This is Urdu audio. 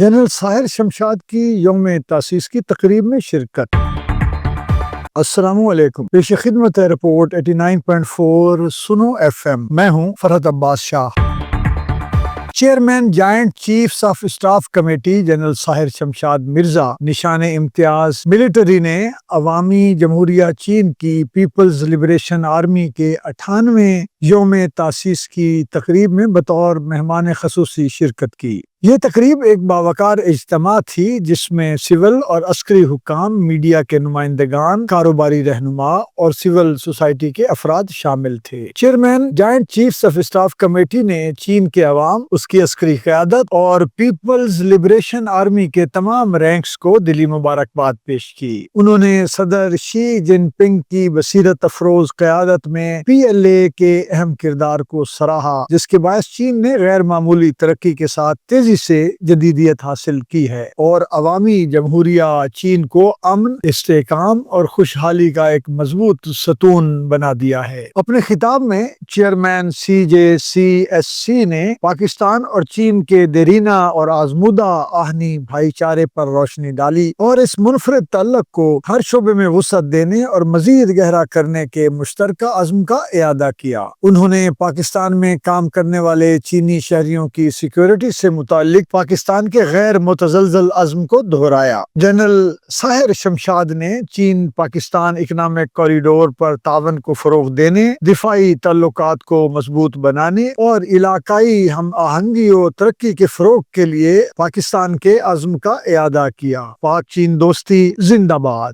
جنرل ساحر شمشاد کی یوم تاسیس کی تقریب میں شرکت۔ السلام علیکم۔ پیش خدمت ہے رپورٹ 89.4 سنو FM۔ میں ہوں Farhat Abbas Shah. Chairman joint chiefs of staff committee general Sahir Shamshad Mirza Nishan Imtiaz military نے عوامی جمہوریہ چین کی پیپلز لبریشن آرمی کے 98ویں یوم تاسیس کی تقریب میں بطور مہمان خصوصی شرکت کی۔ یہ تقریب ایک باوقار اجتماع تھی جس میں سول اور عسکری حکام، میڈیا کے نمائندگان، کاروباری رہنما اور سول سوسائٹی کے افراد شامل تھے۔ Chairman joint chiefs of staff committee نے چین کے عوام، اس کی عسکری قیادت اور پیپلز لبریشن آرمی کے تمام رینکس کو دلی مبارکباد پیش کی۔ انہوں نے صدر شی جن پنگ کی بصیرت افروز قیادت میں PLA کے اہم کردار کو سراہا، جس کے باعث چین نے غیر معمولی ترقی کے ساتھ تیزی سے جدیدیت حاصل کی ہے اور عوامی جمہوریہ چین کو امن، استحکام اور خوشحالی کا ایک مضبوط ستون بنا دیا ہے۔ اپنے خطاب میں چیئرمین CJCSC نے پاکستان اور چین کے دیرینہ اور آزمودہ آہنی بھائی چارے پر روشنی ڈالی اور اس منفرد تعلق کو ہر شعبے میں وسعت دینے اور مزید گہرا کرنے کے مشترکہ عزم کا اعادہ کیا۔ انہوں نے پاکستان میں کام کرنے والے چینی شہریوں کی سیکیورٹی سے متعلق پاکستان کے غیر متزلزل عزم کو دہرایا۔ جنرل ساحر شمشاد نے چین پاکستان اکنامک کوریڈور پر تعاون کو فروغ دینے، دفاعی تعلقات کو مضبوط بنانے اور علاقائی ہم آہنگی و ترقی کے فروغ کے لیے پاکستان کے عزم کا اعادہ کیا۔ پاک چین دوستی زندہ باد۔